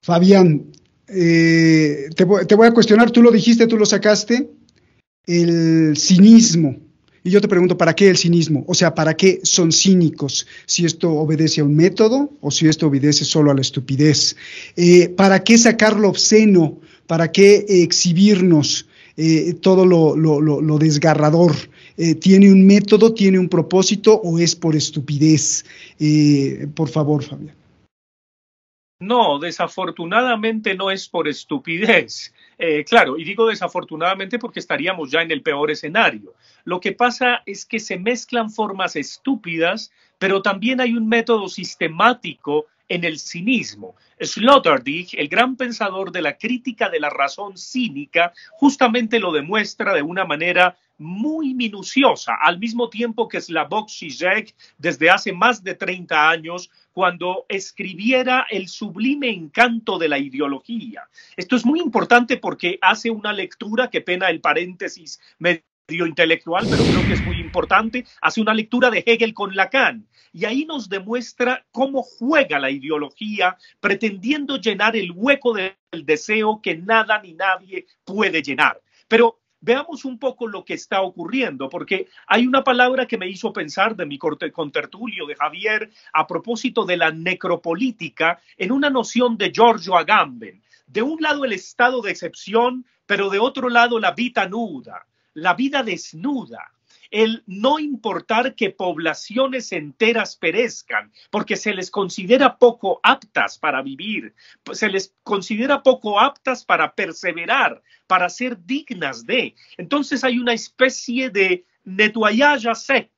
Fabián, te voy a cuestionar, tú lo dijiste, tú lo sacaste, el cinismo. Y yo te pregunto, ¿para qué el cinismo? O sea, ¿para qué son cínicos? Si esto obedece a un método o si esto obedece solo a la estupidez. ¿Para qué sacar lo obsceno? ¿Para qué exhibirnos todo lo desgarrador? ¿Tiene un método, tiene un propósito o es por estupidez? Por favor, Fabián. No, desafortunadamente no es por estupidez. Claro, y digo desafortunadamente porque estaríamos ya en el peor escenario. Lo que pasa es que se mezclan formas estúpidas, pero también hay un método sistemático en el cinismo. Sloterdijk, el gran pensador de la crítica de la razón cínica, justamente lo demuestra de una manera muy minuciosa, al mismo tiempo que Slavoj Žižek, desde hace más de 30 años, cuando escribiera El sublime encanto de la ideología. Esto es muy importante porque hace una lectura, que pena el paréntesis medio intelectual, pero creo que es muy importante, hace una lectura de Hegel con Lacan. Y ahí nos demuestra cómo juega la ideología pretendiendo llenar el hueco del deseo que nada ni nadie puede llenar. Pero veamos un poco lo que está ocurriendo, porque hay una palabra que me hizo pensar de mi contertulio de Javier a propósito de la necropolítica en una noción de Giorgio Agamben. De un lado el estado de excepción, pero de otro lado la vita nuda, la vida desnuda. El no importar que poblaciones enteras perezcan, porque se les considera poco aptas para vivir, se les considera poco aptas para perseverar, para ser dignas de. Entonces hay una especie de nettoyage sec,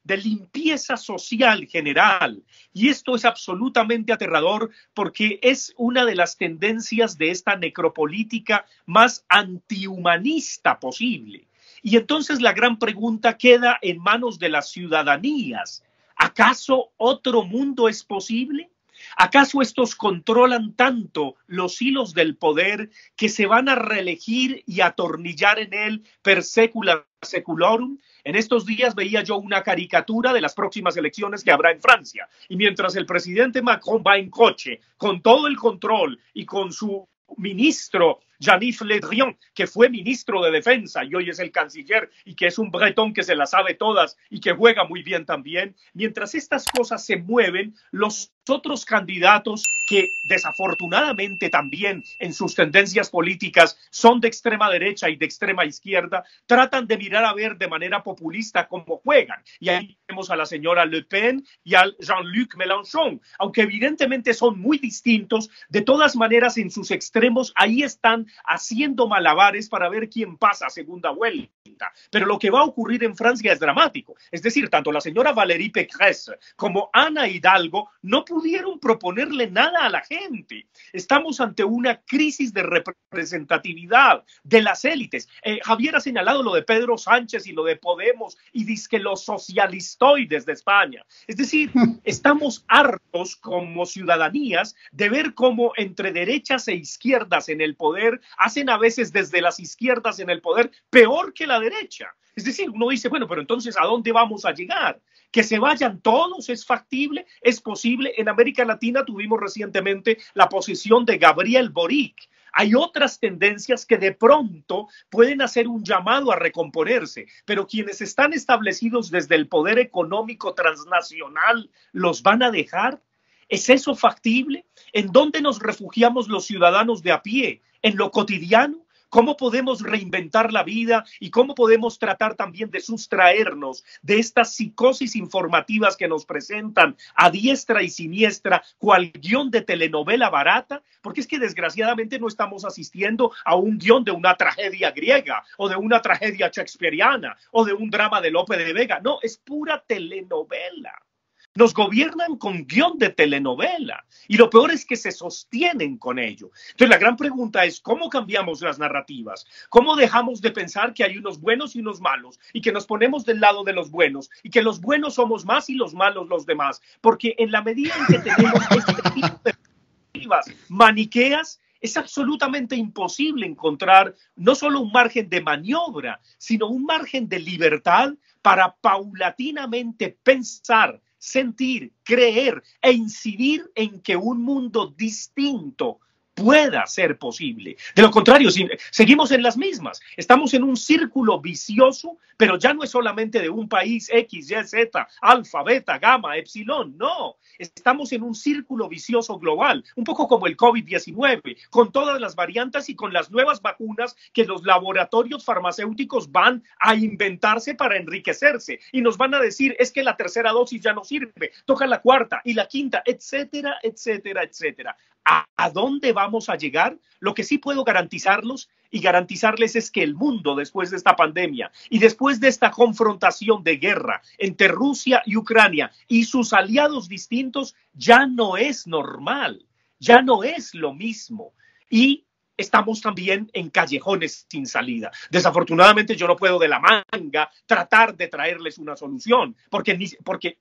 de limpieza social general. Y esto es absolutamente aterrador porque es una de las tendencias de esta necropolítica más antihumanista posible. Y entonces la gran pregunta queda en manos de las ciudadanías. ¿Acaso otro mundo es posible? ¿Acaso estos controlan tanto los hilos del poder que se van a reelegir y atornillar en él per secula seculorum? En estos días veía yo una caricatura de las próximas elecciones que habrá en Francia. Y mientras el presidente Macron va en coche, con todo el control y con su ministro Jean-Yves Le Drian, que fue ministro de Defensa y hoy es el canciller y que es un bretón que se las sabe todas y que juega muy bien también, mientras estas cosas se mueven, los otros candidatos que desafortunadamente también en sus tendencias políticas son de extrema derecha y de extrema izquierda, tratan de mirar a ver de manera populista cómo juegan. Y ahí vemos a la señora Le Pen y al Jean-Luc Mélenchon, aunque evidentemente son muy distintos, de todas maneras en sus extremos ahí están haciendo malabares para ver quién pasa a segunda vuelta. Pero lo que va a ocurrir en Francia es dramático. Es decir, tanto la señora Valérie Pécresse como Ana Hidalgo no pudieron proponerle nada a la gente. Estamos ante una crisis de representatividad de las élites. Javier ha señalado lo de Pedro Sánchez y lo de Podemos y dice que los socialistoides de España. Es decir, estamos hartos como ciudadanías de ver cómo entre derechas e izquierdas en el poder hacen a veces desde las izquierdas en el poder peor que la derecha. Es decir, uno dice, bueno, pero entonces, ¿a dónde vamos a llegar? Que se vayan todos, ¿es factible? ¿Es posible? En América Latina tuvimos recientemente la posición de Gabriel Boric. Hay otras tendencias que de pronto pueden hacer un llamado a recomponerse, pero quienes están establecidos desde el poder económico transnacional, ¿los van a dejar? ¿Es eso factible? ¿En dónde nos refugiamos los ciudadanos de a pie? ¿En lo cotidiano? ¿Cómo podemos reinventar la vida y cómo podemos tratar también de sustraernos de estas psicosis informativas que nos presentan a diestra y siniestra cual guión de telenovela barata? Porque es que desgraciadamente no estamos asistiendo a un guión de una tragedia griega o de una tragedia shakespeariana o de un drama de Lope de Vega. No, es pura telenovela. Nos gobiernan con guión de telenovela y lo peor es que se sostienen con ello. Entonces la gran pregunta es ¿cómo cambiamos las narrativas? ¿Cómo dejamos de pensar que hay unos buenos y unos malos y que nos ponemos del lado de los buenos y que los buenos somos más y los malos los demás? Porque en la medida en que tenemos este tipo de narrativas maniqueas, es absolutamente imposible encontrar no solo un margen de maniobra, sino un margen de libertad para paulatinamente pensar, sentir, creer e incidir en que un mundo distinto pueda ser posible. De lo contrario, si seguimos en las mismas. Estamos en un círculo vicioso, pero ya no es solamente de un país X, Y, Z, alfa, beta, gamma, epsilon. No, estamos en un círculo vicioso global, un poco como el COVID-19, con todas las variantes y con las nuevas vacunas que los laboratorios farmacéuticos van a inventarse para enriquecerse y nos van a decir es que la tercera dosis ya no sirve, toca la cuarta y la quinta, etcétera, etcétera, etcétera. ¿A dónde vamos a llegar? Lo que sí puedo garantizarles es que el mundo después de esta pandemia y después de esta confrontación de guerra entre Rusia y Ucrania y sus aliados distintos ya no es normal, ya no es lo mismo y estamos también en callejones sin salida. Desafortunadamente yo no puedo de la manga tratar de traerles una solución porque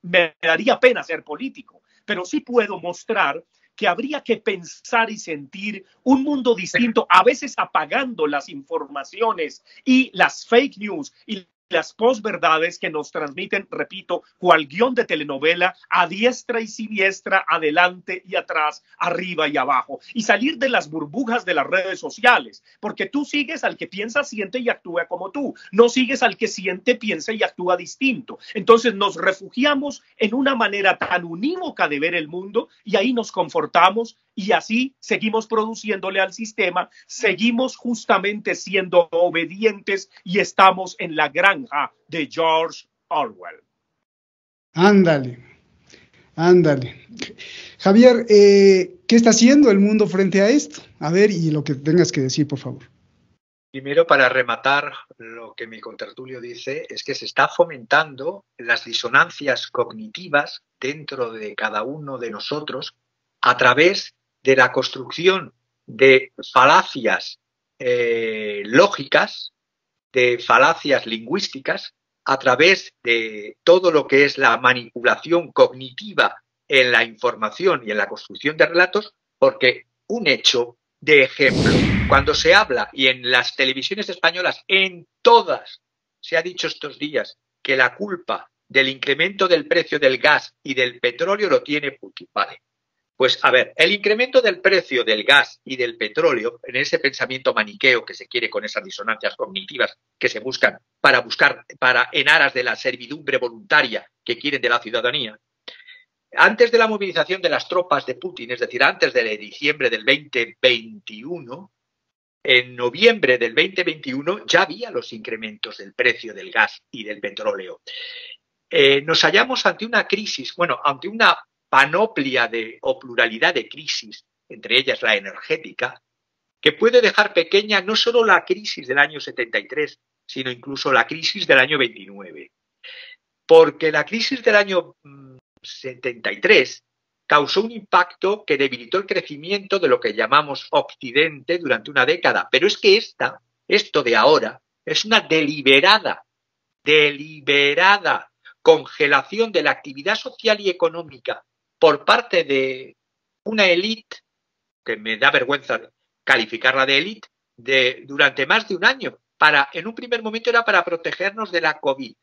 me daría pena ser político, pero sí puedo mostrar que habría que pensar y sentir un mundo distinto, a veces apagando las informaciones y las fake news y las posverdades que nos transmiten, repito, cual guión de telenovela, a diestra y siniestra, adelante y atrás, arriba y abajo, y salir de las burbujas de las redes sociales, porque tú sigues al que piensa, siente y actúa como tú, no sigues al que siente, piensa y actúa distinto. Entonces nos refugiamos en una manera tan unívoca de ver el mundo y ahí nos confortamos y así seguimos produciéndole al sistema, seguimos justamente siendo obedientes y estamos en la granja de George Orwell. Ándale, ándale. Javier, ¿qué está haciendo el mundo frente a esto? A ver, y lo que tengas que decir, por favor. Primero, para rematar lo que mi contertulio dice, es que se está fomentando las disonancias cognitivas dentro de cada uno de nosotros a través de la construcción de falacias lógicas, de falacias lingüísticas, a través de todo lo que es la manipulación cognitiva en la información y en la construcción de relatos, porque un hecho de ejemplo, cuando se habla, y en las televisiones españolas, en todas, se ha dicho estos días que la culpa del incremento del precio del gas y del petróleo lo tiene Putin. Vale. Pues a ver, el incremento del precio del gas y del petróleo, en ese pensamiento maniqueo que se quiere con esas disonancias cognitivas que se buscan para en aras de la servidumbre voluntaria que quieren de la ciudadanía, antes de la movilización de las tropas de Putin, es decir, antes de diciembre del 2021, en noviembre del 2021 ya había los incrementos del precio del gas y del petróleo. Nos hallamos ante una crisis, ante una panoplia o pluralidad de crisis, entre ellas la energética, que puede dejar pequeña no solo la crisis del año 73, sino incluso la crisis del año 29. Porque la crisis del año 73 causó un impacto que debilitó el crecimiento de lo que llamamos Occidente durante una década. Pero es que esto de ahora es una deliberada congelación de la actividad social y económica por parte de una élite, que me da vergüenza calificarla de élite, durante más de un año. En un primer momento era para protegernos de la COVID.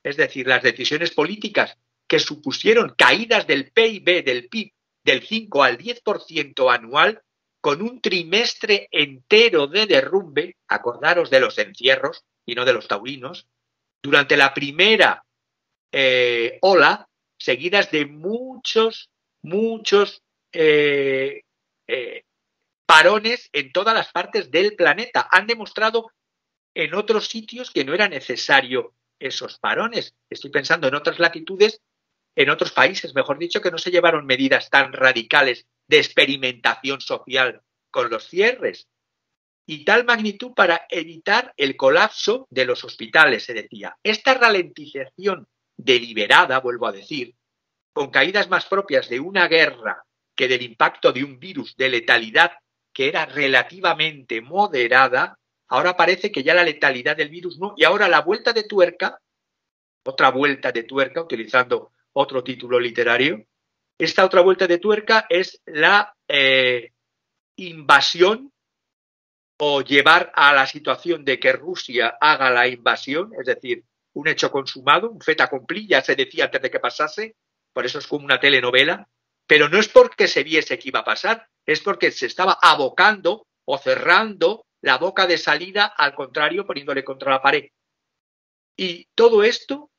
Es decir, las decisiones políticas que supusieron caídas del PIB, del PIB, del 5 al 10% anual, con un trimestre entero de derrumbe, acordaros de los encierros y no de los taurinos, durante la primera ola, seguidas de muchos parones en todas las partes del planeta. Han demostrado en otros sitios que no era necesario esos parones. Estoy pensando en otras latitudes, en otros países, mejor dicho, que no se llevaron medidas tan radicales de experimentación social con los cierres. Y tal magnitud para evitar el colapso de los hospitales, se decía. Esta ralentización deliberada, vuelvo a decir, con caídas más propias de una guerra que del impacto de un virus de letalidad que era relativamente moderada, ahora parece que ya la letalidad del virus no. Y ahora la vuelta de tuerca, otra vuelta de tuerca, utilizando otro título literario, esta otra vuelta de tuerca es la invasión o llevar a la situación de que Rusia haga la invasión, es decir, un hecho consumado, un fait accompli, ya se decía antes de que pasase, por eso es como una telenovela, pero no es porque se viese que iba a pasar, es porque se estaba abocando o cerrando la boca de salida, al contrario, poniéndole contra la pared. Y todo esto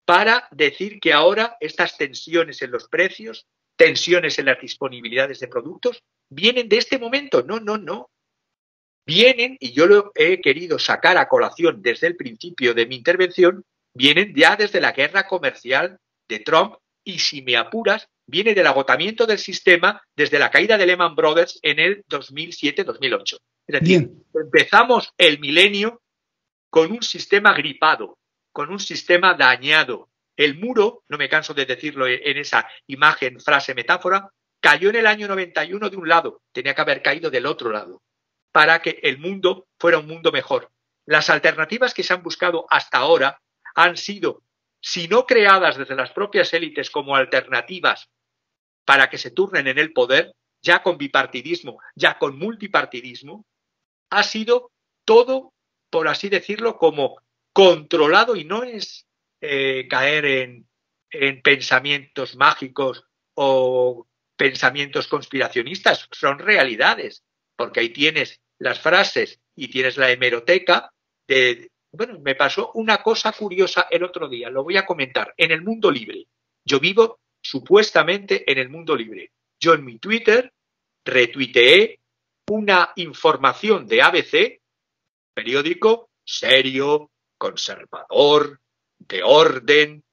para decir que ahora estas tensiones en los precios, tensiones en las disponibilidades de productos, vienen de este momento. No, no, no. Vienen, y yo lo he querido sacar a colación desde el principio de mi intervención, vienen ya desde la guerra comercial de Trump y, si me apuras, viene del agotamiento del sistema desde la caída de Lehman Brothers en el 2007-2008. Es decir, empezamos el milenio con un sistema gripado, con un sistema dañado. El muro, no me canso de decirlo en esa imagen, frase, metáfora, cayó en el año 91 de un lado, tenía que haber caído del otro lado, para que el mundo fuera un mundo mejor. Las alternativas que se han buscado hasta ahora han sido, si no creadas desde las propias élites como alternativas para que se turnen en el poder, ya con bipartidismo, ya con multipartidismo, ha sido todo, por así decirlo, como controlado, y no es caer en pensamientos mágicos o pensamientos conspiracionistas, son realidades, porque ahí tienes las frases y tienes la hemeroteca de... Bueno, me pasó una cosa curiosa el otro día, lo voy a comentar, en el mundo libre. Yo vivo supuestamente en el mundo libre. Yo en mi Twitter retuiteé una información de ABC, periódico serio, conservador, de orden,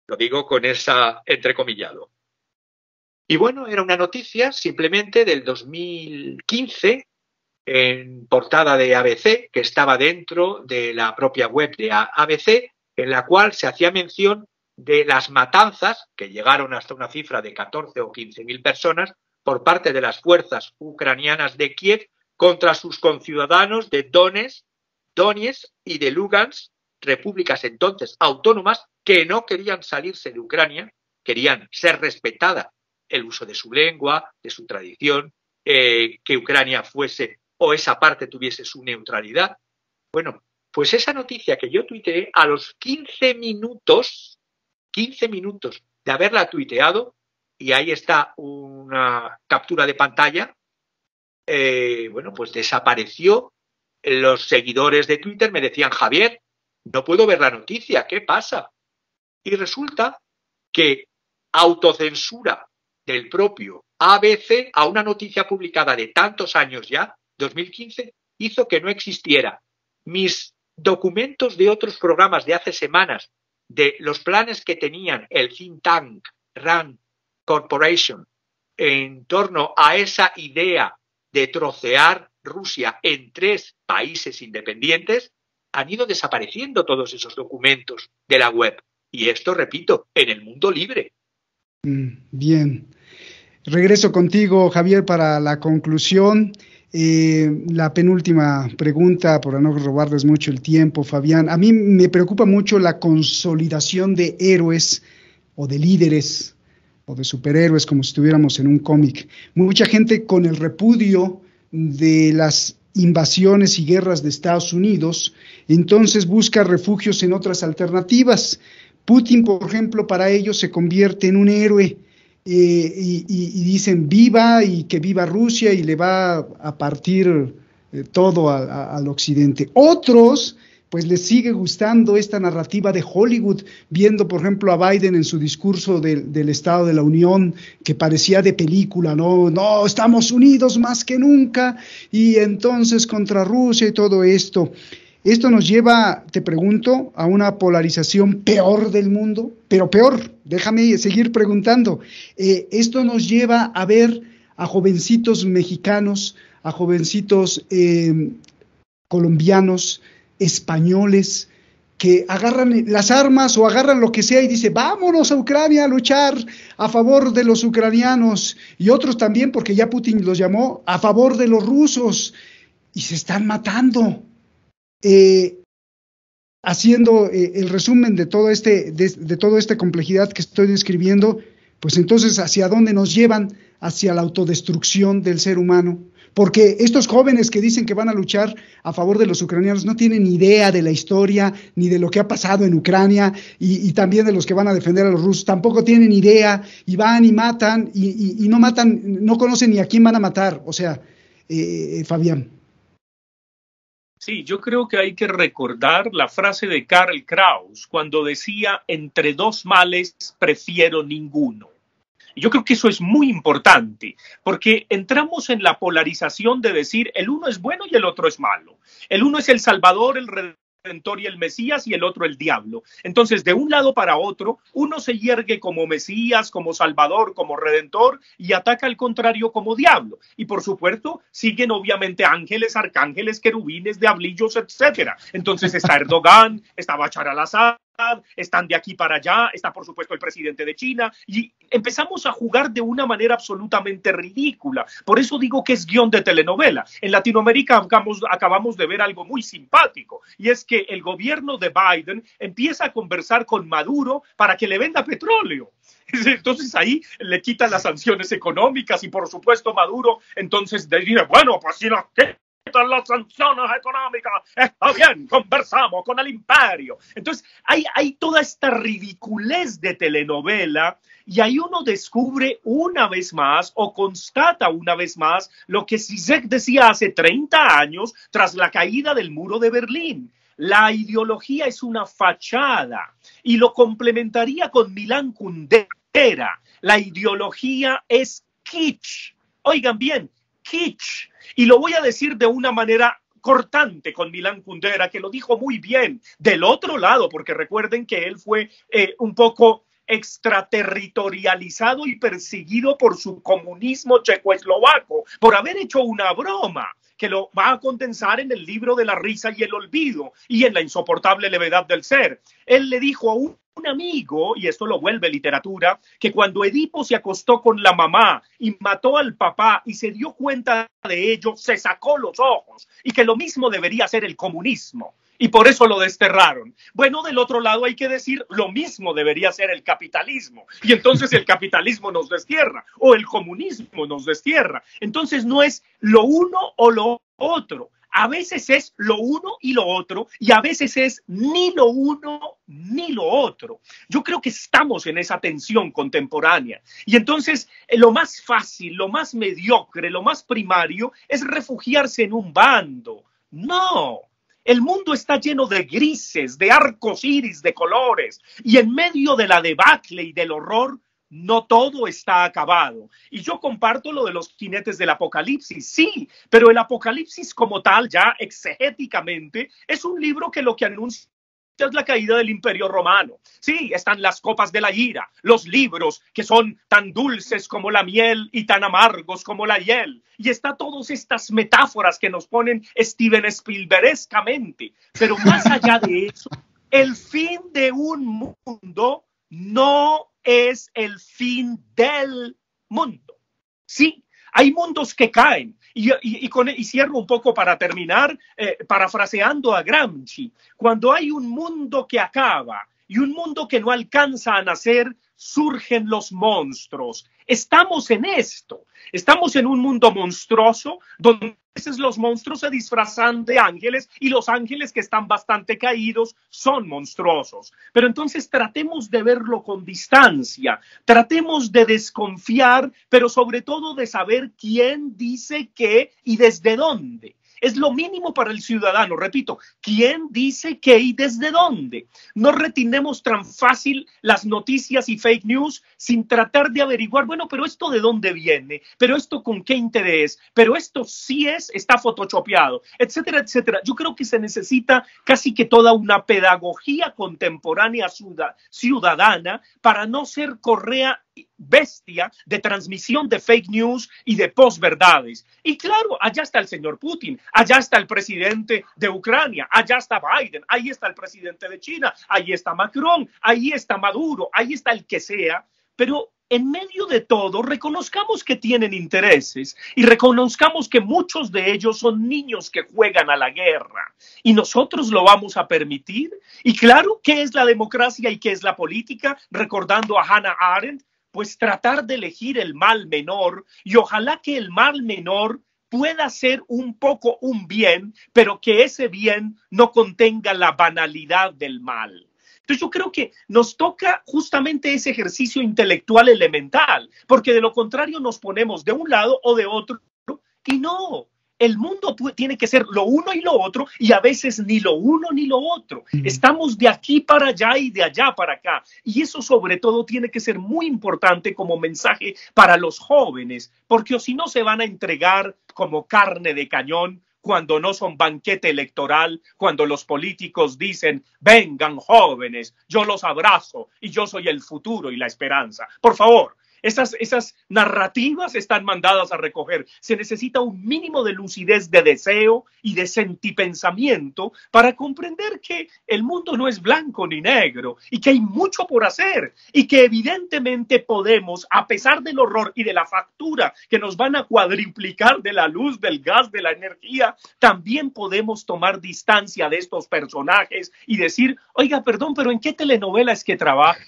lo digo con esa entrecomillado. Y bueno, era una noticia simplemente del 2015 en portada de ABC, que estaba dentro de la propia web de ABC, en la cual se hacía mención de las matanzas, que llegaron hasta una cifra de 14 o 15.000 personas, por parte de las fuerzas ucranianas de Kiev contra sus conciudadanos de Donetsk y de Lugansk, repúblicas entonces autónomas que no querían salirse de Ucrania, querían ser respetada el uso de su lengua, de su tradición, que Ucrania fuese o esa parte tuviese su neutralidad. Bueno, pues esa noticia que yo tuiteé a los 15 minutos de haberla tuiteado, y ahí está una captura de pantalla, bueno, pues desapareció. Los seguidores de Twitter me decían, Javier, no puedo ver la noticia, ¿qué pasa? Y resulta que autocensura del propio ABC a una noticia publicada de tantos años ya, 2015, hizo que no existiera. Mis documentos de otros programas de hace semanas, de los planes que tenían el think tank RAND Corporation en torno a esa idea de trocear Rusia en 3 países independientes, han ido desapareciendo todos esos documentos de la web. Y esto, repito, en el mundo libre. Bien. Regreso contigo, Javier, para la conclusión. La penúltima pregunta, para no robarles mucho el tiempo, Fabián. A mí me preocupa mucho la consolidación de héroes o de líderes o de superhéroes, como si estuviéramos en un cómic. Mucha gente, con el repudio de las invasiones y guerras de Estados Unidos, entonces busca refugios en otras alternativas. Putin, por ejemplo, para ellos se convierte en un héroe. Y dicen viva y que viva Rusia, y le va a partir todo al occidente. Otros, pues les sigue gustando esta narrativa de Hollywood, viendo, por ejemplo, a Biden en su discurso del Estado de la Unión, que parecía de película, no, estamos unidos más que nunca, y entonces contra Rusia y todo esto. Esto nos lleva, te pregunto, a una polarización peor del mundo, pero peor, déjame seguir preguntando. Esto nos lleva a ver a jovencitos mexicanos, a jovencitos colombianos, españoles, que agarran las armas o agarran lo que sea y dicen, vámonos a Ucrania a luchar a favor de los ucranianos, y otros también, porque ya Putin los llamó, a favor de los rusos, y se están matando. Haciendo el resumen de toda esta complejidad que estoy describiendo, pues entonces, ¿hacia dónde nos llevan? Hacia la autodestrucción del ser humano, porque estos jóvenes que dicen que van a luchar a favor de los ucranianos no tienen ni idea de la historia, ni de lo que ha pasado en Ucrania, y también de los que van a defender a los rusos, tampoco tienen idea, y van y matan, y no matan, no conocen ni a quién van a matar, o sea, Fabián. Sí, yo creo que hay que recordar la frase de Karl Kraus cuando decía: entre dos males prefiero ninguno. Yo creo que eso es muy importante, porque entramos en la polarización de decir el uno es bueno y el otro es malo. El uno es el Salvador, el Redentor y el Mesías, y el otro el diablo. Entonces, de un lado para otro, uno se yergue como Mesías, como Salvador, como Redentor, y ataca al contrario como diablo. Y por supuesto, siguen obviamente ángeles, arcángeles, querubines, diablillos, etcétera. Entonces está Erdogan, está Bashar al-Assad, están de aquí para allá, está por supuesto el presidente de China, y empezamos a jugar de una manera absolutamente ridícula. Por eso digo que es guión de telenovela. En Latinoamérica acabamos de ver algo muy simpático, y es que el gobierno de Biden empieza a conversar con Maduro para que le venda petróleo. Entonces ahí le quitan las sanciones económicas, y por supuesto Maduro entonces dice, bueno, pues si las sanciones económicas, está bien, conversamos con el imperio. Entonces hay toda esta ridiculez de telenovela, y ahí uno descubre una vez más o constata una vez más lo que Zizek decía hace 30 años tras la caída del muro de Berlín. La ideología es una fachada, y lo complementaría con Milán Kundera. La ideología es kitsch. Oigan bien, kitsch. Y lo voy a decir de una manera cortante con Milán Kundera, que lo dijo muy bien del otro lado, porque recuerden que él fue un poco extraterritorializado y perseguido por su comunismo checoslovaco, por haber hecho una broma que lo va a condensar en el libro de la risa y el olvido y en la insoportable levedad del ser. Él le dijo a un amigo, y esto lo vuelve literatura, que cuando Edipo se acostó con la mamá y mató al papá y se dio cuenta de ello, se sacó los ojos, y que lo mismo debería ser el comunismo, y por eso lo desterraron. Bueno, del otro lado hay que decir, lo mismo debería ser el capitalismo, y entonces el capitalismo nos destierra, o el comunismo nos destierra. Entonces no es lo uno o lo otro. A veces es lo uno y lo otro, y a veces es ni lo uno ni lo otro. Yo creo que estamos en esa tensión contemporánea. Y entonces lo más fácil, lo más mediocre, lo más primario es refugiarse en un bando. No. El mundo está lleno de grises, de arcos iris, de colores, y en medio de la debacle y del horror, no todo está acabado. Y yo comparto lo de los jinetes del apocalipsis, sí, pero el apocalipsis como tal, ya exegéticamente, es un libro que lo que anuncia es la caída del Imperio Romano. Sí, están las copas de la ira, los libros que son tan dulces como la miel y tan amargos como la hiel. Y está todas estas metáforas que nos ponen Steven Spielbergescamente. Pero más allá de eso, el fin de un mundo no es el fin del mundo. Sí, hay mundos que caen. Y cierro un poco para terminar, parafraseando a Gramsci. Cuando hay un mundo que acaba y un mundo que no alcanza a nacer, surgen los monstruos. Estamos en esto. Estamos en un mundo monstruoso donde a veces los monstruos se disfrazan de ángeles y los ángeles que están bastante caídos son monstruosos. Pero entonces tratemos de verlo con distancia, tratemos de desconfiar, pero sobre todo de saber quién dice qué y desde dónde. Es lo mínimo para el ciudadano, repito, ¿quién dice qué y desde dónde? No retinemos tan fácil las noticias y fake news sin tratar de averiguar, bueno, pero esto de dónde viene, pero esto con qué interés, pero esto sí está photoshopeado, etcétera, etcétera. Yo creo que se necesita casi que toda una pedagogía contemporánea ciudadana para no ser correa bestia de transmisión de fake news y de posverdades. Y claro, allá está el señor Putin, allá está el presidente de Ucrania, allá está Biden, ahí está el presidente de China, ahí está Macron, ahí está Maduro, ahí está el que sea, pero en medio de todo reconozcamos que tienen intereses y reconozcamos que muchos de ellos son niños que juegan a la guerra y nosotros lo vamos a permitir. Y claro, ¿qué es la democracia y qué es la política? Recordando a Hannah Arendt, pues tratar de elegir el mal menor, y ojalá que el mal menor pueda ser un poco un bien, pero que ese bien no contenga la banalidad del mal. Entonces yo creo que nos toca justamente ese ejercicio intelectual elemental, porque de lo contrario nos ponemos de un lado o de otro y no. El mundo tiene que ser lo uno y lo otro, y a veces ni lo uno ni lo otro. Estamos de aquí para allá y de allá para acá. Y eso sobre todo tiene que ser muy importante como mensaje para los jóvenes, porque o si no se van a entregar como carne de cañón cuando no son banquete electoral, cuando los políticos dicen, vengan jóvenes, yo los abrazo y yo soy el futuro y la esperanza. Por favor. Esas narrativas están mandadas a recoger. Se necesita un mínimo de lucidez de deseo y de sentipensamiento para comprender que el mundo no es blanco ni negro y que hay mucho por hacer y que evidentemente podemos, a pesar del horror y de la factura que nos van a cuadriplicar de la luz, del gas, de la energía, también podemos tomar distancia de estos personajes y decir, oiga, perdón, pero ¿en qué telenovela es que trabajan?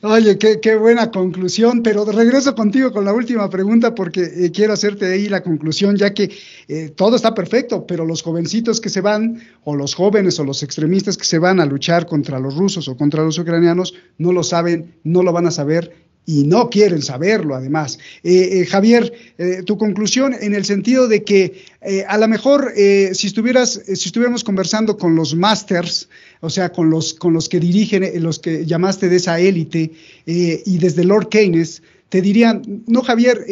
Oye, qué buena conclusión, pero regreso contigo con la última pregunta porque quiero hacerte ahí la conclusión, ya que todo está perfecto, pero los jovencitos que se van, o los jóvenes o los extremistas que se van a luchar contra los rusos o contra los ucranianos, no lo saben, no lo van a saber y no quieren saberlo además. Javier, tu conclusión en el sentido de que a lo mejor si estuviéramos conversando con los masters, o sea, con los que dirigen, los que llamaste de esa élite, y desde Lord Keynes, te dirían, no Javier,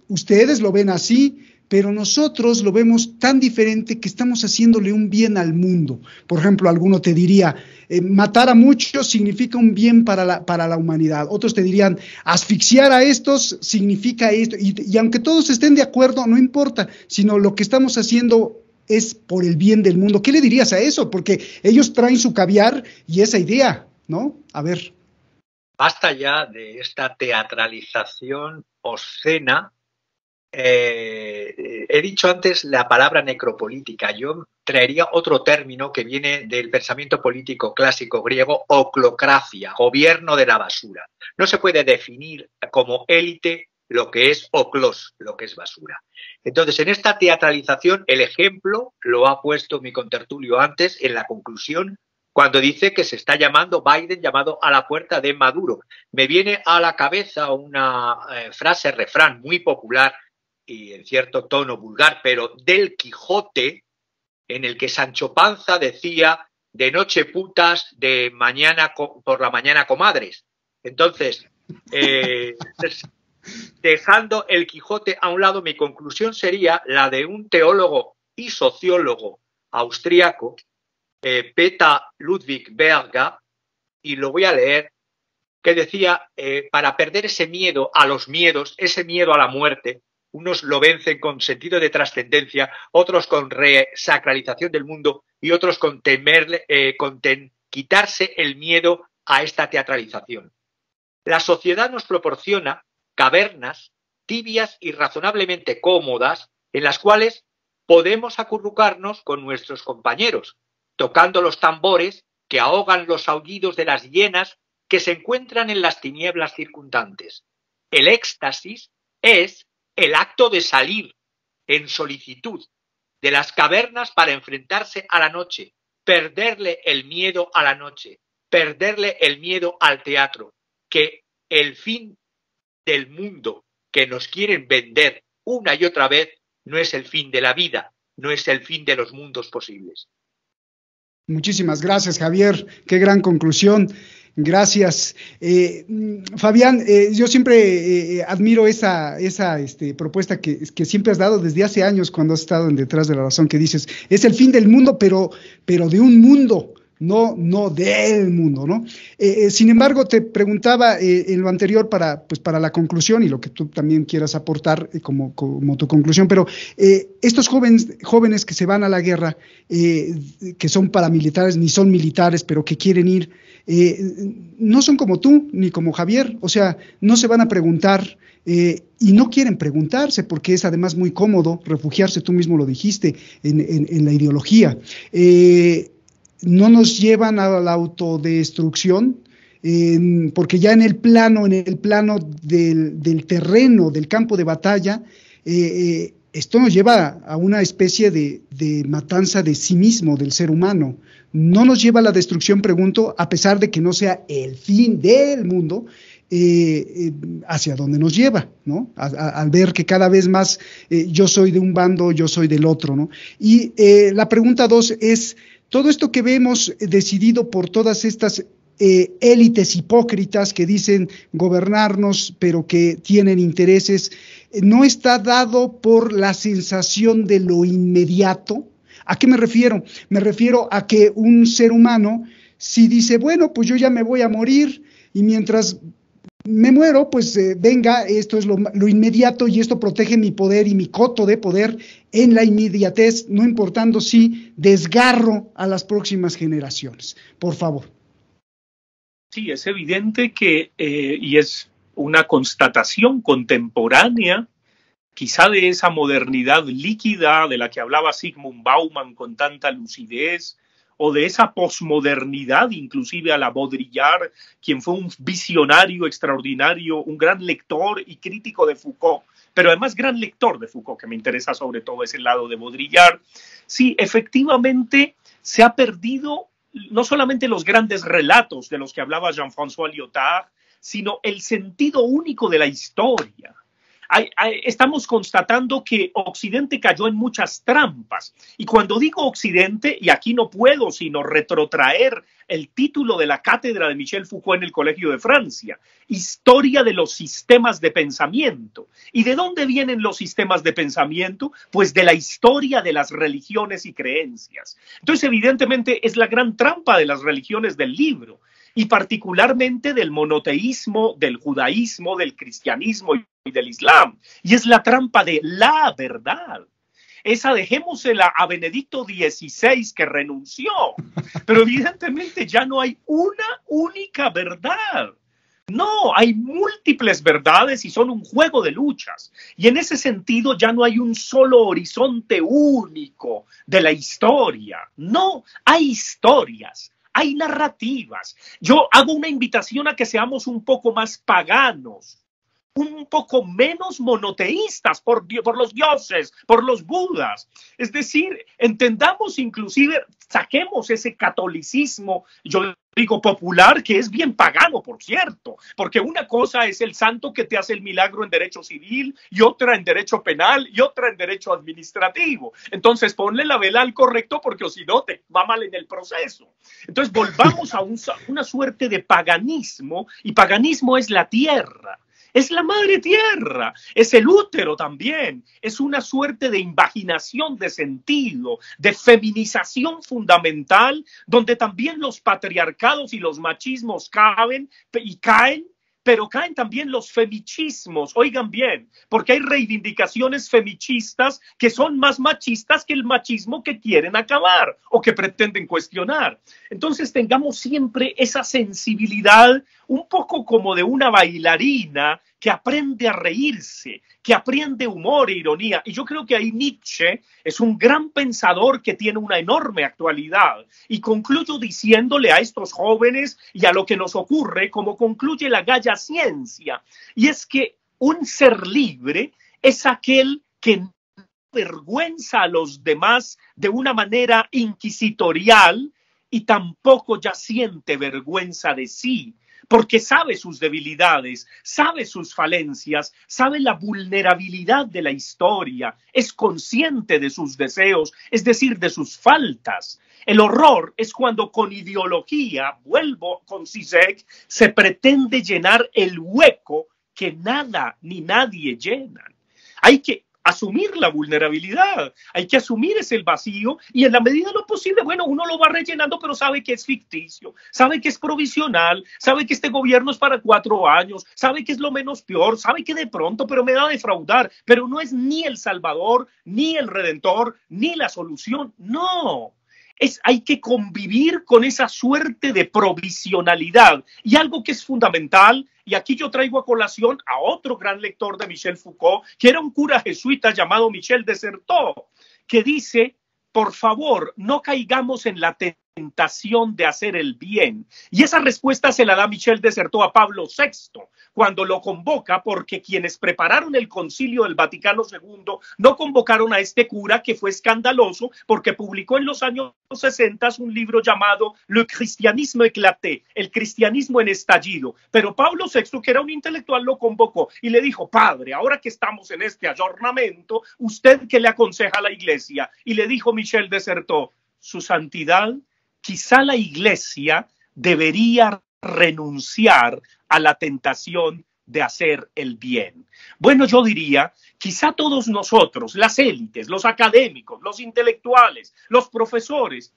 ustedes lo ven así, pero nosotros lo vemos tan diferente que estamos haciéndole un bien al mundo. Por ejemplo, alguno te diría, matar a muchos significa un bien para la humanidad. Otros te dirían, asfixiar a estos significa esto. Y aunque todos estén de acuerdo, no importa, sino lo que estamos haciendo es por el bien del mundo. ¿Qué le dirías a eso? Porque ellos traen su caviar y esa idea, ¿no? A ver. Basta ya de esta teatralización obscena. He dicho antes la palabra necropolítica. Yo traería otro término que viene del pensamiento político clásico griego, oclocracia, gobierno de la basura. No se puede definir como élite lo que es oclos, lo que es basura. Entonces, en esta teatralización, el ejemplo lo ha puesto mi contertulio antes en la conclusión, cuando dice que se está llamando Biden, llamado a la puerta de Maduro. Me viene a la cabeza una frase, refrán muy popular y en cierto tono vulgar, pero del Quijote, en el que Sancho Panza decía, de noche putas, de mañana por la mañana comadres. Entonces, dejando el Quijote a un lado, mi conclusión sería la de un teólogo y sociólogo austríaco, Peter Ludwig Berger, y lo voy a leer, que decía, para perder ese miedo a los miedos, ese miedo a la muerte, unos lo vencen con sentido de trascendencia, otros con resacralización del mundo y otros con quitarse el miedo a esta teatralización. La sociedad nos proporciona cavernas tibias y razonablemente cómodas en las cuales podemos acurrucarnos con nuestros compañeros, tocando los tambores que ahogan los aullidos de las hienas que se encuentran en las tinieblas circundantes. El éxtasis es el acto de salir en solicitud de las cavernas para enfrentarse a la noche, perderle el miedo a la noche, perderle el miedo al teatro, que el fin del mundo que nos quieren vender una y otra vez no es el fin de la vida, no es el fin de los mundos posibles. Muchísimas gracias, Javier. Qué gran conclusión. Gracias. Fabián, yo siempre admiro esa propuesta que siempre has dado desde hace años cuando has estado en Detrás de la Razón, que dices, es el fin del mundo, pero de un mundo, no del mundo, ¿no? Sin embargo, te preguntaba en lo anterior para la conclusión y lo que tú también quieras aportar como tu conclusión, pero estos jóvenes que se van a la guerra, que son paramilitares, ni son militares, pero que quieren ir, no son como tú ni como Javier, o sea, no se van a preguntar y no quieren preguntarse porque es además muy cómodo refugiarse, tú mismo lo dijiste, en la ideología. No nos llevan a la autodestrucción, porque ya en el plano del terreno, del campo de batalla, Esto nos lleva a una especie de matanza de sí mismo, del ser humano. No nos lleva a la destrucción, pregunto, a pesar de que no sea el fin del mundo, hacia dónde nos lleva, ¿no? Al ver que cada vez más yo soy de un bando, yo soy del otro, ¿no? Y la pregunta 2 es, todo esto que vemos decidido por todas estas élites hipócritas que dicen gobernarnos, pero que tienen intereses, ¿no está dado por la sensación de lo inmediato? ¿A qué me refiero? Me refiero a que un ser humano, si dice, bueno, pues yo ya me voy a morir, y mientras me muero, pues venga, esto es lo inmediato y esto protege mi poder y mi coto de poder en la inmediatez, no importando si desgarro a las próximas generaciones. Por favor. Sí, es evidente que, y es una constatación contemporánea, quizá de esa modernidad líquida de la que hablaba Zygmunt Bauman con tanta lucidez, o de esa posmodernidad, inclusive a la Baudrillard, quien fue un visionario extraordinario, un gran lector y crítico de Foucault, pero además gran lector de Foucault, que me interesa sobre todo ese lado de Baudrillard. Sí, efectivamente se ha perdido no solamente los grandes relatos de los que hablaba Jean-François Lyotard, sino el sentido único de la historia. Estamos constatando que Occidente cayó en muchas trampas. Y cuando digo Occidente, y aquí no puedo sino retrotraer el título de la cátedra de Michel Foucault en el Colegio de Francia, Historia de los sistemas de pensamiento. ¿Y de dónde vienen los sistemas de pensamiento? Pues de la historia de las religiones y creencias. Entonces, evidentemente, es la gran trampa de las religiones del libro, y particularmente del monoteísmo, del judaísmo, del cristianismo y del islam. Y es la trampa de la verdad. Esa dejémosela a Benedicto XVI, que renunció. Pero evidentemente ya no hay una única verdad. No, hay múltiples verdades y son un juego de luchas. Y en ese sentido ya no hay un solo horizonte único de la historia. No, hay historias. Hay narrativas. Yo hago una invitación a que seamos un poco más paganos, un poco menos monoteístas por los dioses, por los budas. Es decir, entendamos inclusive, saquemos ese catolicismo, yo digo popular, que es bien pagano, por cierto, porque una cosa es el santo que te hace el milagro en derecho civil y otra en derecho penal y otra en derecho administrativo. Entonces ponle la vela al correcto porque o si no te va mal en el proceso. Entonces volvamos a una suerte de paganismo, y paganismo es la tierra. Es la madre tierra, es el útero también, es una suerte de invaginación de sentido, de feminización fundamental, donde también los patriarcados y los machismos caben y caen, pero caen también los femichismos, oigan bien, porque hay reivindicaciones femichistas que son más machistas que el machismo que quieren acabar o que pretenden cuestionar. Entonces tengamos siempre esa sensibilidad un poco como de una bailarina que aprende a reírse, que aprende humor e ironía. Y yo creo que ahí Nietzsche es un gran pensador que tiene una enorme actualidad. Y concluyo diciéndole a estos jóvenes y a lo que nos ocurre, como concluye la Gaia Ciencia, y es que un ser libre es aquel que no avergüenza a los demás de una manera inquisitorial y tampoco ya siente vergüenza de sí, porque sabe sus debilidades, sabe sus falencias, sabe la vulnerabilidad de la historia, es consciente de sus deseos, es decir, de sus faltas. El horror es cuando con ideología, vuelvo con Zizek, se pretende llenar el hueco que nada ni nadie llenan. Hay que asumir la vulnerabilidad, hay que asumir ese vacío y en la medida de lo posible, bueno, uno lo va rellenando, pero sabe que es ficticio, sabe que es provisional, sabe que este gobierno es para 4 años, sabe que es lo menos peor, sabe que de pronto, pero me va a defraudar, pero no es ni el Salvador, ni el Redentor, ni la solución, no. Hay que convivir con esa suerte de provisionalidad. Y algo que es fundamental, y aquí yo traigo a colación a otro gran lector de Michel Foucault, que era un cura jesuita llamado Michel Desserteaux, que dice, por favor, no caigamos en la tentación tentación de hacer el bien. Y esa respuesta se la da Michel de Certeau a Pablo VI cuando lo convoca, porque quienes prepararon el Concilio del Vaticano II no convocaron a este cura, que fue escandaloso porque publicó en los años 60 un libro llamado Le Christianisme éclaté, el cristianismo en estallido. Pero Pablo VI, que era un intelectual, lo convocó y le dijo: padre, ahora que estamos en este ayornamiento, ¿usted qué le aconseja a la iglesia? Y le dijo Michel de Certeau: su santidad, quizá la iglesia debería renunciar a la tentación de hacer el bien. Bueno, yo diría, quizá todos nosotros, las élites, los académicos, los intelectuales, los profesores,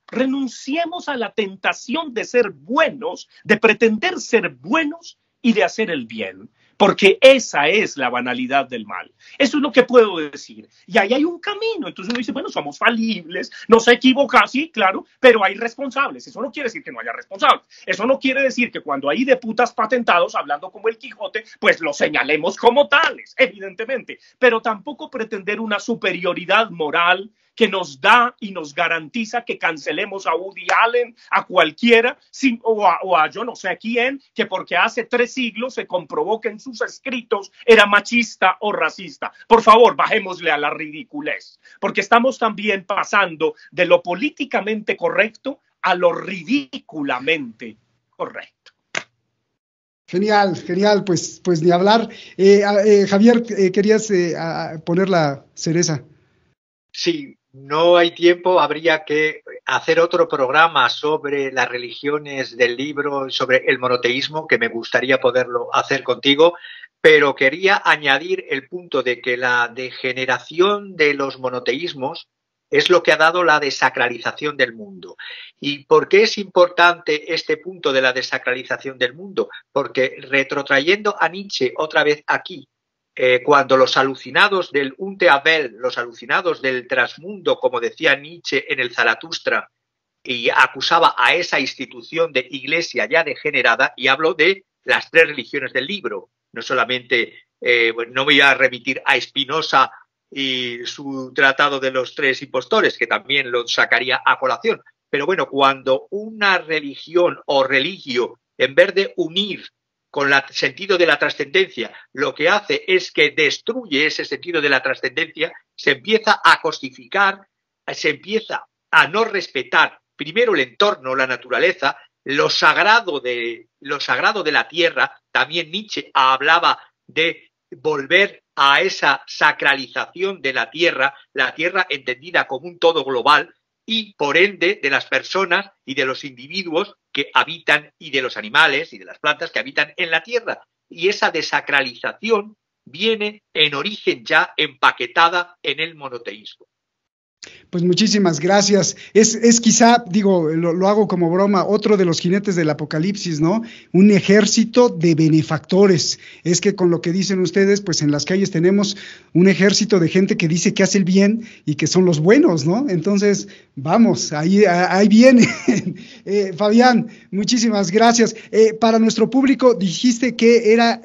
renunciemos a la tentación de ser buenos, de pretender ser buenos y de hacer el bien. Porque esa es la banalidad del mal. Eso es lo que puedo decir. Y ahí hay un camino. Entonces uno dice, bueno, somos falibles, no se equivoca, sí, claro, pero hay responsables. Eso no quiere decir que no haya responsables. Eso no quiere decir que cuando hay de putas patentados, hablando como el Quijote, pues los señalemos como tales, evidentemente. Pero tampoco pretender una superioridad moral que nos da y nos garantiza que cancelemos a Woody Allen, a cualquiera, o a yo no sé a quién, que porque hace 3 siglos se comprobó que en sus escritos era machista o racista. Por favor, bajémosle a la ridiculez, porque estamos también pasando de lo políticamente correcto a lo ridículamente correcto. Genial, genial, pues ni hablar. Javier, querías poner la cereza. Sí, no hay tiempo, habría que hacer otro programa sobre las religiones del libro, sobre el monoteísmo, que me gustaría poderlo hacer contigo, pero quería añadir el punto de que la degeneración de los monoteísmos es lo que ha dado la desacralización del mundo. ¿Y por qué es importante este punto de la desacralización del mundo? Porque retrotrayendo a Nietzsche otra vez aquí, cuando los alucinados del Unte Abel, los alucinados del trasmundo, como decía Nietzsche en el Zaratustra, y acusaba a esa institución de iglesia ya degenerada, y hablo de las 3 religiones del libro, no solamente, no voy a remitir a Spinoza y su tratado de los 3 impostores, que también lo sacaría a colación, pero bueno, cuando una religión o religio, en vez de unir con el sentido de la trascendencia, lo que hace es que destruye ese sentido de la trascendencia, se empieza a cosificar, se empieza a no respetar primero el entorno, la naturaleza, lo sagrado de la tierra. También Nietzsche hablaba de volver a esa sacralización de la tierra entendida como un todo global, y por ende de las personas y de los individuos que habitan, y de los animales y de las plantas que habitan en la tierra. Y esa desacralización viene en origen ya empaquetada en el monoteísmo. Pues muchísimas gracias. Es quizá, digo, lo hago como broma, otro de los jinetes del apocalipsis, ¿no? Un ejército de benefactores. Es que con lo que dicen ustedes, pues en las calles tenemos un ejército de gente que dice que hace el bien y que son los buenos, ¿no? Entonces, vamos, ahí viene. Fabián, muchísimas gracias. Para nuestro público dijiste que era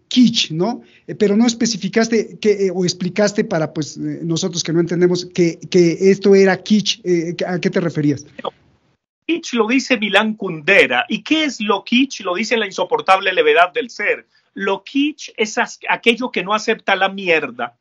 kitsch, ¿no? Pero no especificaste o explicaste para pues nosotros que no entendemos que esto era kitsch. ¿A qué te referías? Kitsch lo dice Milán Kundera. ¿Y qué es lo kitsch? Lo dice La insoportable levedad del ser. Lo kitsch es aquello que no acepta la mierda,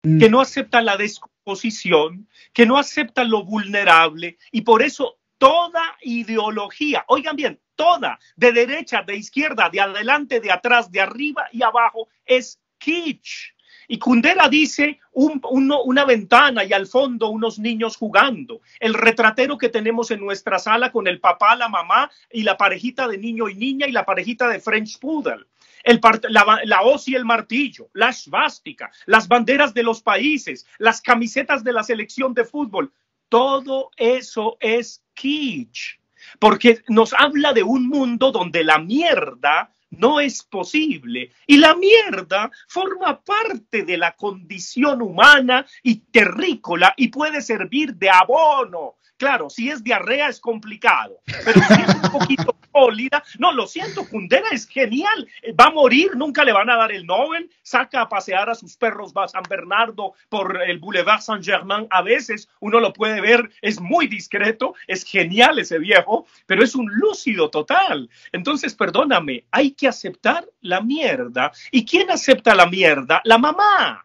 que no acepta la descomposición, que no acepta lo vulnerable, y por eso toda ideología, oigan bien, toda, de derecha, de izquierda, de adelante, de atrás, de arriba y abajo, es kitsch. Y Kundera dice una ventana y al fondo unos niños jugando. El retratero que tenemos en nuestra sala con el papá, la mamá y la parejita de niño y niña y la parejita de French Poodle. La hoz y el martillo, la svástica, las banderas de los países, las camisetas de la selección de fútbol. Todo eso es kitsch, porque nos habla de un mundo donde la mierda no es posible. Y la mierda forma parte de la condición humana y terrícola y puede servir de abono. Claro, si es diarrea es complicado, pero si es un poquito sólida, no, lo siento, Kundera es genial, va a morir, nunca le van a dar el Nobel, saca a pasear a sus perros a San Bernardo por el Boulevard Saint-Germain, a veces uno lo puede ver, es muy discreto, es genial ese viejo, pero es un lúcido total. Entonces, perdóname, hay que aceptar la mierda. ¿Y quién acepta la mierda? La mamá.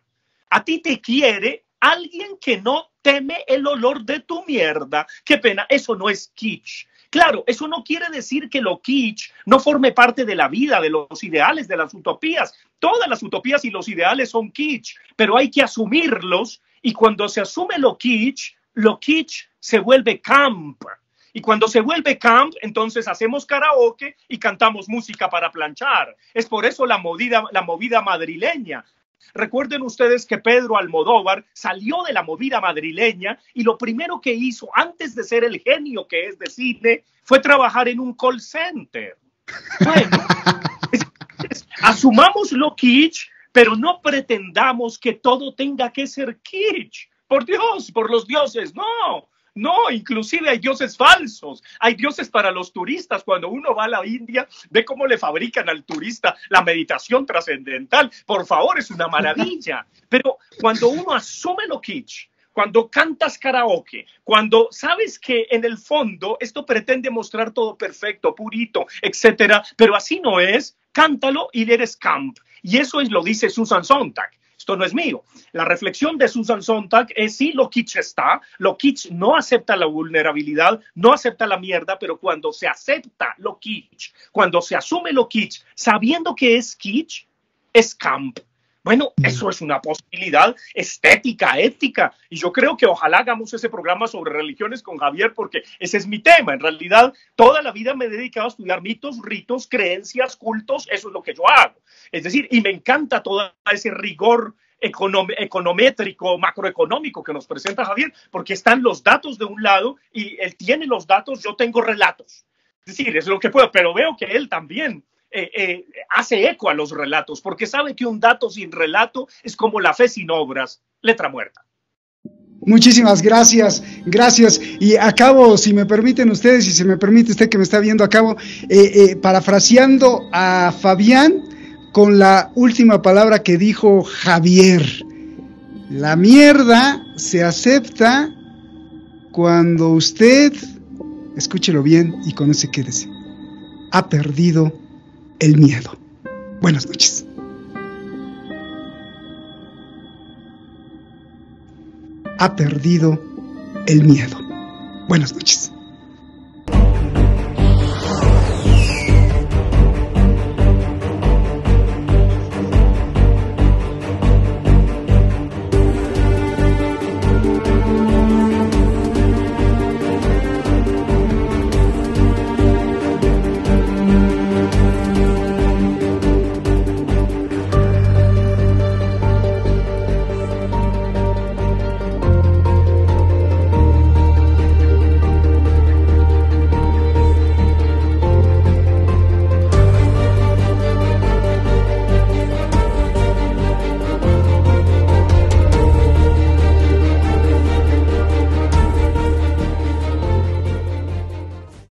A ti te quiere alguien que no teme el olor de tu mierda. Qué pena, eso no es kitsch. Claro, eso no quiere decir que lo kitsch no forme parte de la vida, de los ideales, de las utopías. Todas las utopías y los ideales son kitsch, pero hay que asumirlos y cuando se asume lo kitsch se vuelve camp. Y cuando se vuelve camp, entonces hacemos karaoke y cantamos música para planchar. Es por eso la movida madrileña. Recuerden ustedes que Pedro Almodóvar salió de la movida madrileña y lo primero que hizo antes de ser el genio que es de cine fue trabajar en un call center. Bueno, asumamos lo kitsch, pero no pretendamos que todo tenga que ser kitsch. Por Dios, por los dioses, no. No, inclusive hay dioses falsos, hay dioses para los turistas. Cuando uno va a la India, ve cómo le fabrican al turista la meditación trascendental. Por favor, es una maravilla. Pero cuando uno asume lo kitsch, cuando cantas karaoke, cuando sabes que en el fondo esto pretende mostrar todo perfecto, purito, etcétera, pero así no es, cántalo y eres camp. Y eso lo dice Susan Sontag. Esto no es mío. La reflexión de Susan Sontag es sí, lo kitsch está, lo kitsch no acepta la vulnerabilidad, no acepta la mierda, pero cuando se acepta lo kitsch, cuando se asume lo kitsch, sabiendo que es kitsch, es camp. Bueno, eso es una posibilidad estética, ética, y yo creo que ojalá hagamos ese programa sobre religiones con Javier, porque ese es mi tema. En realidad, toda la vida me he dedicado a estudiar mitos, ritos, creencias, cultos, eso es lo que yo hago. Es decir, y me encanta todo ese rigor econométrico, macroeconómico que nos presenta Javier, porque están los datos de un lado y él tiene los datos, yo tengo relatos. Es decir, es lo que puedo, pero veo que él también hace eco a los relatos, porque sabe que un dato sin relato es como la fe sin obras, letra muerta. Muchísimas gracias, gracias. Y acabo, si me permiten ustedes, y si me permite usted que me está viendo, acabo parafraseando a Fabián con la última palabra que dijo Javier. La mierda se acepta cuando usted, escúchelo bien y con ese quédese, ha perdido el miedo. Buenas noches. Ha perdido el miedo. Buenas noches.